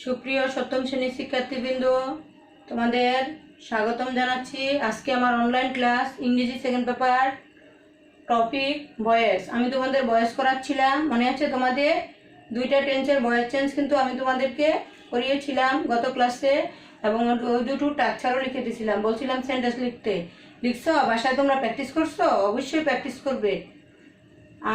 সুপ্রিয় সপ্তম শ্রেণীর শিক্ষার্থীবৃন্দ, তোমাদের স্বাগতম জানাচ্ছি। আজকে আমার অনলাইন ক্লাস ইংরেজি সেকেন্ড পেপার টপিক ভয়েস। আমি তোমাদের ভয়েস করাচ্ছিলাম, মনে আছে তোমাদের? দুইটা টেন্সের ভয়েস চেঞ্জ কিন্তু আমি তোমাদেরকে করিয়েছিলাম গত ক্লাসে, এবং ওই দুটো টাকচারও লিখে দিয়েছিলাম। বলছিলাম সেন্টেন্স লিখতে। লিখছো? বাসায় তোমরা প্র্যাকটিস করছো? অবশ্যই প্র্যাকটিস করবে।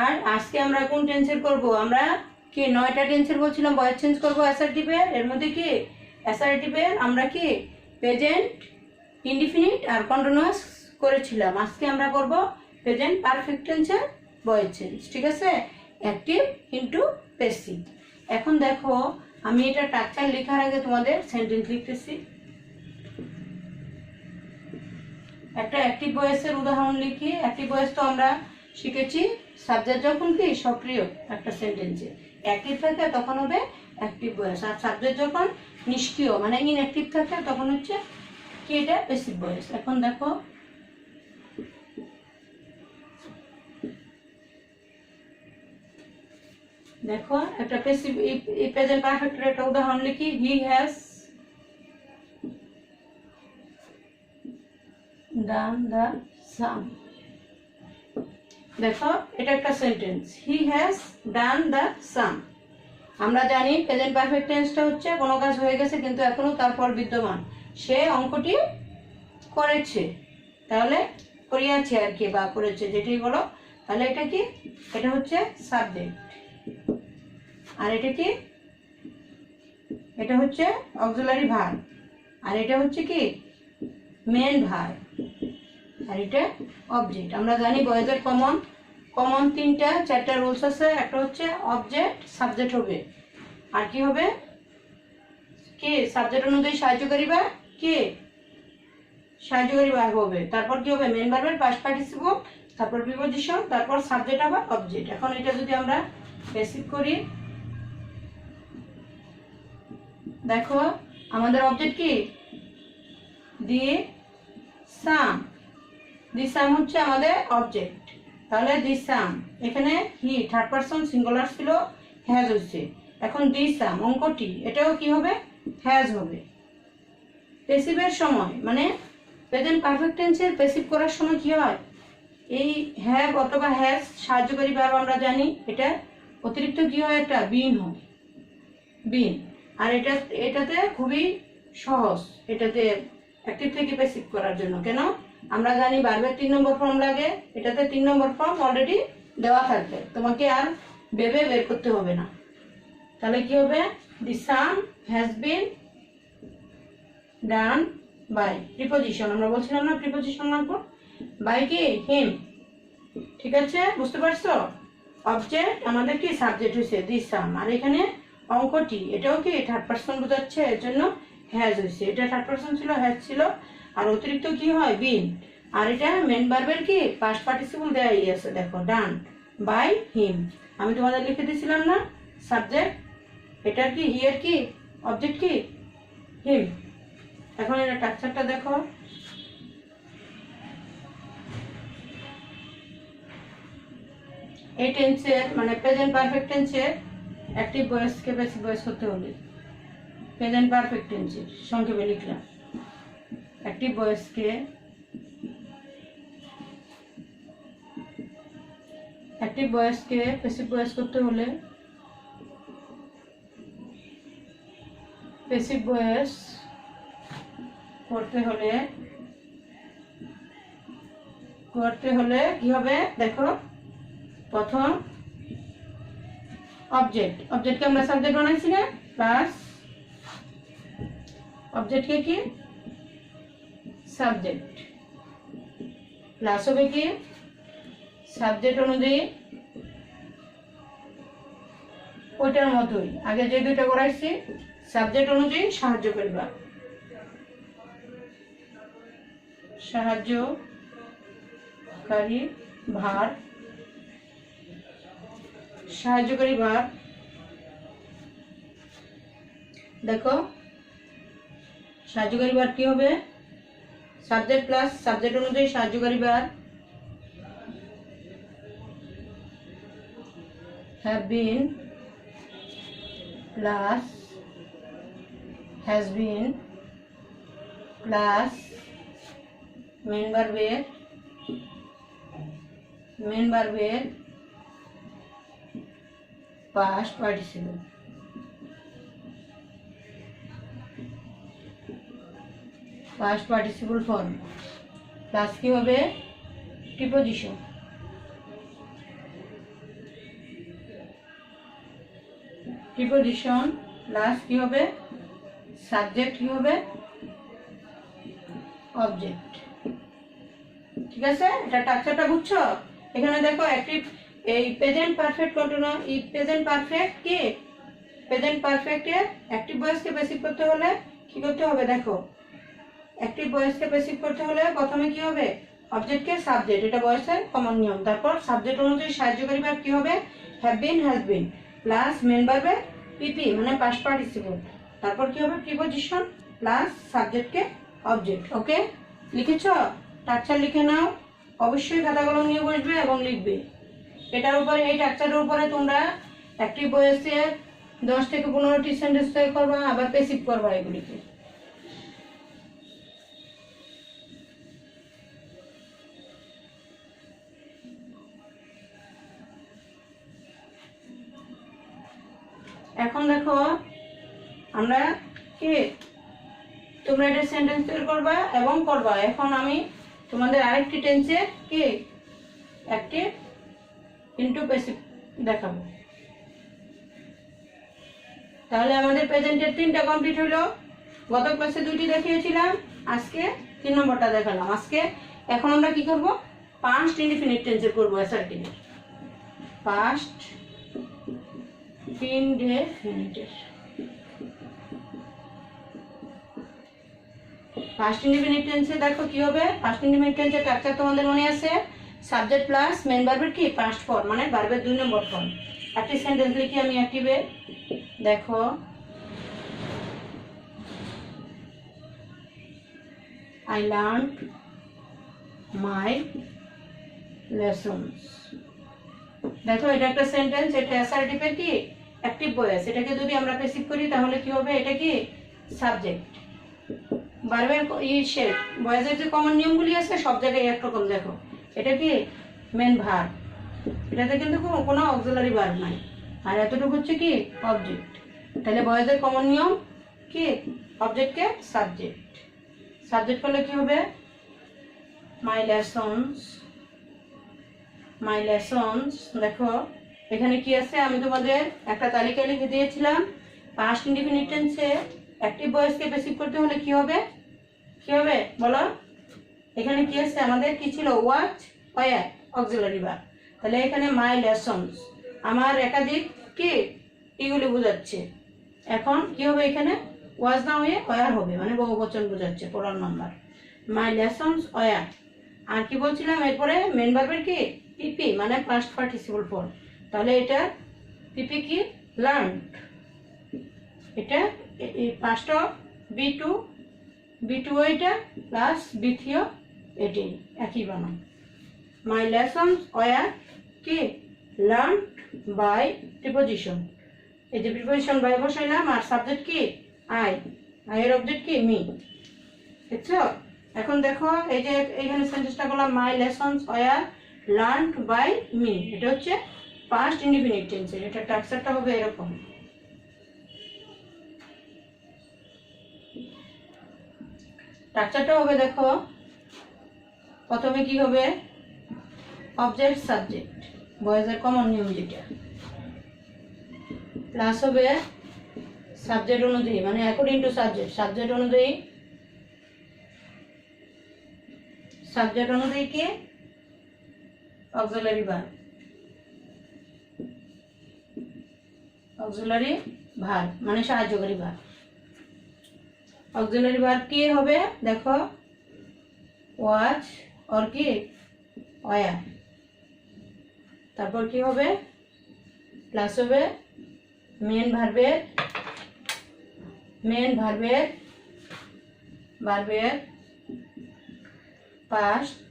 আর আজকে আমরা কোন টেন্সের করব? আমরা কি 9টা টেন্সের বলছিলাম ভয়েস চেঞ্জ করবো অ্যাসার্টিভের। এর মধ্যে কি অ্যাসার্টিভের আমরা কি প্রেজেন্ট, ইনডিফিনিট আর কন্টিনিউয়াস করেছিলাম। আজকে আমরা করব প্রেজেন্ট পারফেক্ট টেন্সের ভয়েস চেঞ্জ। ঠিক আছে? Active into passive. এখন দেখো, আমি এটা স্ট্রাকচার লেখার আগে তোমাদের সেন্টেন্স লিখতেছি। একটা অ্যাক্টিভ ভয়েসের উদাহরণ লিখি। অ্যাক্টিভ ভয়েস তো আমরা শিখেছি সাবজেক্ট যখন কি সক্রিয় একটা সেন্টেন্সে অ্যাক্টিভ থাকে তখন হবে অ্যাক্টিভ ভয়েস, আর সাবজেক্ট যখন নিষ্ক্রিয় মানে ইনঅ্যাক্টিভ থাকে তখন হচ্ছে কি এটা প্যাসিভ ভয়েস। এখন দেখো, দেখো একটা প্যাসিভ প্রেজেন্ট পারফেক্টের একটা উদাহরণ লিখি। He has done the sum. দেখো, এটা একটা sentence. He has done the sum. আমরা জানি প্রেজেন্ট পারফেক্ট টেন্সটা হচ্ছে কোনো কাজ হয়ে গেছে কিন্তু এখনো তারপর বিদ্যমান, সে অঙ্কটি করেছে, তাহলে করিয়াছে আর কি, বা করেছে, যেটাই বলো। তাহলে এটা কি? এটা হচ্ছে সাবজেক্ট। আর এটা কি? এটা হচ্ছে অক্সিলারি ভার্ব। আর এটা হচ্ছে কি মেন ভার্ব। আর এটা অবজেক্ট। আমরা জানি ভয়েসের কমন চারটা রুলস আছে। একটা হচ্ছে অবজেক্ট সাবজেক্ট হবে, আর কি হবে? কি সাবজেক্ট অনুযায়ী সাহায্যকারী বা কি সাহায্যকারী ভার্ব হবে। তারপর কি হবে? মেন ভার্বের পাস্ট পার্টিসিপল, তারপর প্রিপজিশন, তারপর সাবজেক্ট আবার অবজেক্ট। এখন এটা যদি আমরা বেসিক করি, দেখো আমাদের অবজেক্ট কি? দি সাম। দি সাম হচ্ছে আমাদের অবজেক্ট। তাহলে দি সাম, এখানে হি থার্ড পারসন সিঙ্গুলার ছিল, হ্যাজ হচ্ছে। এখন দি সাম অঙ্কটি, এটাও কি হবে? হ্যাজ হবে। প্যাসিভের সময় মানে প্রেজেন্ট পারফেক্ট টেন্সের প্যাসিভ করার সময় কি হয়? এই হ্যাভ অথবা হ্যাজ সাহায্যকারী ভার্ব আমরা জানি, এটা অতিরিক্ত কি হয়? একটা বিন হয়, বিন। আর এটাতে খুবই সহজ, এটাতে অ্যাক্টিভ থেকে প্যাসিভ করার জন্য। কেন? আমরা জানি ভার্বের 3 নম্বর ফর্ম লাগে, এটাতে 3 নম্বর ফর্ম অলরেডি দেওয়া থাকবে, তোমাকে আর ভেবে বের করতে হবে না। তাহলে কি হবে? The sum has been done by preposition. আমরা বলছিলাম না প্রিপজিশন লাগবে বাই কি? হিম। ঠিক আছে? বুঝতে পারছো? অবজেক্ট আমাদের কি সাবজেক্ট হয়েছে দি সাম, আর এখানে অঙ্কটি এটাও কি থার্ড পারসন বোঝাচ্ছে, এর জন্য হ্যাজ হয়েছে। এটা থার্ড পারসন ছিল, হ্যাজ ছিল, আর অতিরিক্ত কি হয়? বিন। আর এটা মেন ভার্বের কি পাস্ট পার্টিসিপল দেয়াই আছে, দেখো ডান বাই হিম। আমি তোমাদের লিখে দিয়েছিলাম না সাবজেক্ট, এটার কি হি এর কি অবজেক্ট কি হিম। এখন এটা স্ট্রাকচারটা দেখো। এই টেন্সের মানে প্রেজেন্ট পারফেক্ট টেন্সের অ্যাক্টিভ ভয়েসকে প্যাসিভ ভয়েস করতে হলে প্রেজেন্ট পারফেক্ট টেন্সের সংক্ষেপে লিখলাম। অ্যাক্টিভ ভয়েসকে প্যাসিভ ভয়েস করতে হলে কি হবে? দেখো, প্রথম অবজেক্টকে আমরা সাবজেক্ট বানাইছি না, প্লাস অবজেক্টকে কি সাবজেক্ট, প্লাস হবে কি সাবজেক্ট অনুযায়ী ওইটার মতোই আগে যে দুইটা করাইছি, সাবজেক্ট অনুযায়ী সাহায্যকারী ভার্ব, সাহায্যকারী ভার্ব। দেখো সাহায্যকারী ভার্ব কি হবে? সাবজেক্ট প্লাস সাবজেক্ট অনুযায়ী সাহায্যকারী verb, have been plus has been plus main ভার্বের past participle ফর্ম প্লাস কি হবে প্রিপোজিশন প্লাস কি হবে সাবজেক্ট কি হবে অবজেক্ট। ঠিক আছে, এটা স্ট্রাকচারটা বুঝছো? এখানে দেখো অ্যাক্টিভ এই প্রেজেন্ট পারফেক্ট কন্টিনিউ এই প্রেজেন্ট পারফেক্ট কি প্রেজেন্ট পারফেক্টে অ্যাক্টিভ ভয়েসকে প্যাসিভ করতে হলে কি করতে হবে? দেখো অ্যাক্টিভ ভয়েসকে প্যাসিভ করতে হলে প্রথমে কি হবে অবজেক্টকে সাবজেক্ট, এটা ভয়েসের কমন নিয়ম। তারপর সাবজেক্ট অনুযায়ী সাহায্যকারী ভার্ব কি হবে have been has been plus main ভার্বে পিপি মানে পাস্ট পার্টিসিপল, তারপর কি হবে প্রিপোজিশন প্লাস সাবজেক্টকে অবজেক্ট। ওকে, লিখেছো? স্ট্রাকচার লিখে নাও, অবশ্যই খাতা কলম নিয়ে বসবে এবং লিখবে। এটার উপরে এই স্ট্রাকচারের উপরে তোমরা অ্যাক্টিভ ভয়েসে 10 থেকে 15টি সেন্টেন্স তৈরি করবা, আবার প্যাসিভ করবা এগুলিকে। এখন দেখো আমরা কি তোমরা এটা সেন্টেন্স তৈরি করবা এবং করবা। এখন আমি তোমাদের আরেকটি টেন্সে কি অ্যাক্টিভ ইনটু প্যাসিভ দেখাবো। তাহলে আমাদের প্রেজেন্টের 3টা কমপ্লিট হলো। গত ক্লাসে 2টি দেখিয়েছিলাম, আজকে 3 নম্বরটা দেখালাম। আজকে এখন আমরা কি করব পাস্ট ইনডিফিনিট টেন্সে করব। অ্যাসার্টিভের পাস্ট ইনডিফিনিটের ফার্স্ট ইনডিফিনিট টেন্সে দেখো কি হবে। ফার্স্ট ইনডিফিনিট টেন্সের স্ট্রাকচার তোমাদের মনে আছে, সাবজেক্ট প্লাস মেন ভার্বের কি পাস্ট ফর্ম মানে ভার্বের 2 নম্বর ফর্ম। একটি সেন্টেন্স লিখি আমি অ্যাক্টিভে। দেখো I learned my lessons। দেখো এটা একটা সেন্টেন্স, এটা অ্যাসার্টিভের কি অ্যাক্টিভ ভয়েস। এটাকে যদি আমরা প্যাসিভ করি তাহলে কি হবে, এটা কি সাবজেক্ট। ভার্বের শেপ ভয়েসের যে কমন নিয়মগুলি আছে সব জায়গায় একরকম। দেখো এটা কি মেন ভার্ব, এটাতে কিন্তু কোনো অক্সিলারি ভার্ব নাই, আর এতটুকু হচ্ছে কি অবজেক্ট। তাহলে ভয়েসের কমন নিয়ম কি অবজেক্টকে সাবজেক্ট, সাবজেক্ট করলে কি হবে মাই লেসনস। দেখো এখানে কি আছে, আমি তোমাদের একটা তালিকা লিখে দিয়েছিলাম। পাস্ট ইনডিফিনিট টেন্সে অ্যাক্টিভ ভয়েসকে প্যাসিভ করতে হলে কি হবে বলো? এখানে কি আছে আমাদের, কি ছিল ওয়াচ ওয়্যার অক্সিলারি ভার্ব। তাহলে এখানে মাই লেসনস আমার একাধিক কি এগুলি বোঝাচ্ছে। এখন কি হবে এখানে ওয়াজ না হয়ে ওয়্যার হবে, মানে বহুবচন বোঝাচ্ছে পড়ার নাম্বার। মাই লেসনস ওয়্যার। আর কি বলছিলাম এরপরে মেন ভার্বের কি পিপি মানে পাস্ট পার্টিসিপল ফর্ম। তাহলে এটা পিপি কি লার্নড, এটা পাস্ট অফ বি2 এটা প্লাস বি3 এটি একই বানান। মাই লেসনস ওয়্যার কি লার্নড বাই প্রিপোজিশন। এই যে প্রিপোজিশন বাই বসাইলাম, আর সাবজেক্ট কি আই এর অবজেক্ট কি মি। বুঝছো? এখন দেখো এই যে এইখানে সেন্টেন্সটা করলাম my lessons were learned by me, এটা হচ্ছে পাস্ট ইনডিফিনিট টেন্সের। এটা স্ট্রাকচারটা হবে এরকম। স্ট্রাকচারটা হবে দেখো প্রথমে কি হবে অবজেক্ট সাবজেক্ট ভয়েসের কমন নিয়ম যেটা, প্লাস হবে সাবজেক্ট অনুযায়ী মানে অ্যাকর্ডিং টু সাবজেক্ট অনুযায়ী কি অক্সিলারি ভার্ব মানে সাহায্যকারী ভার্ব। অক্সিলারি ভার্ব কি হবে দেখো ওয়াচ और কি ওয়্যার, তারপর কি হবে প্লাস হবে মেন ভার্বের পাস্ট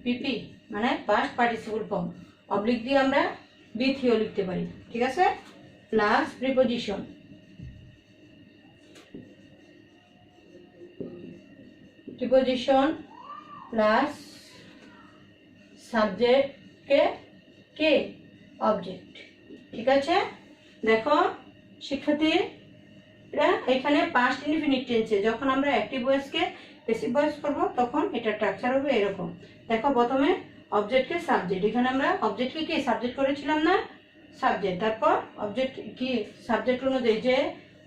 পিপি মানে পাস্ট পার্টিসিপল ফর্ম, অবলিক দিয়ে আমরা বি3 লিখতে পারি। ঠিক আছে, প্লাস প্রিপোজিশন প্রিপোজিশন প্লাস সাবজেক্টকে কে অবজেক্ট। ঠিক আছে, দেখো শিক্ষার্থীরা এখানে পাস্ট ইনডিফিনিট টেন্সে যখন আমরা অ্যাক্টিভ ভয়েসকে প্যাসিভ ভয়েস করব তখন এটা স্ট্রাকচার হবে এরকম। দেখো প্রথমে অবজেক্টকে সাবজেক্ট, এখানে আমরা অবজেক্টকে কি সাবজেক্ট করেছিলাম না, সাবজেক্ট, তারপর অবজেক্ট কি সাবজেক্ট অনুযায়ী যে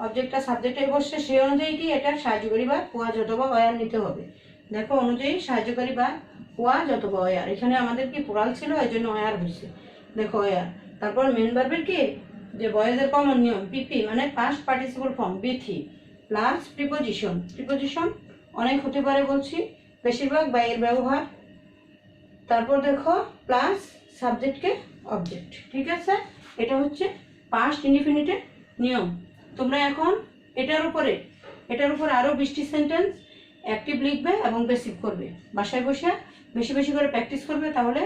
অবজেক্টটা সাবজেক্টের বসছে সেই অনুযায়ী কি এটা সাহায্যকারী বা ওয়াজ অথবা ওয়ার নিতে হবে। দেখো অনুযায়ী সাহায্যকারী বা ওয়াজ অথবা ওয়ার, এখানে আমাদের কি প্লুরাল ছিল এই জন্য ওয়ার হয়েছে। দেখো ওয়ার, তারপর মেন ভার্বের কি যে বয়েজের কমন নিয়ম পিপি মানে past participle form Bithi plus preposition, preposition অনেক হতে পারে বলছি, বেশিরভাগ বা এর ব্যবহার, তারপর দেখো প্লাস সাবজেক্টকে অবজেক্ট। ঠিক আছে, এটা হচ্ছে পাস্ট ইনডিফিনিটের নিয়ম। তোমরা এখন এটার উপরে আরও 20টি সেন্টেন্স অ্যাক্টিভ লিখবে এবং বেসিক করবে, বাসায় বসে বেশি বেশি করে প্র্যাকটিস করবে, তাহলে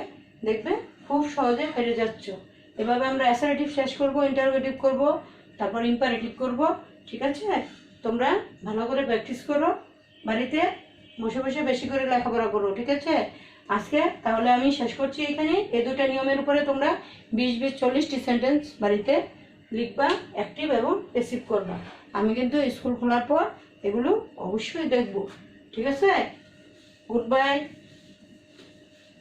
দেখবে খুব সহজে পেরে যাচ্ছ। এভাবে আমরা অ্যাসারেটিভ শেষ করব, ইন্টারোগেটিভ করব, তারপর ইম্পারেটিভ করব। ঠিক আছে, তোমরা ভালো করে প্র্যাকটিস করো, বাড়িতে বসে বসে বেশি করে লেখাপড়া করো। ঠিক আছে, আজকে তাহলে আমি শেষ করছি এখানে। এই দুটো নিয়মের উপরে তোমরা 20-40টি সেন্টেন্স বাড়িতে লিখবা, অ্যাক্টিভ এবং প্যাসিভ করবা। আমি কিন্তু স্কুল খোলার পর এগুলো অবশ্যই দেখব। ঠিক আছে, গুড বাই।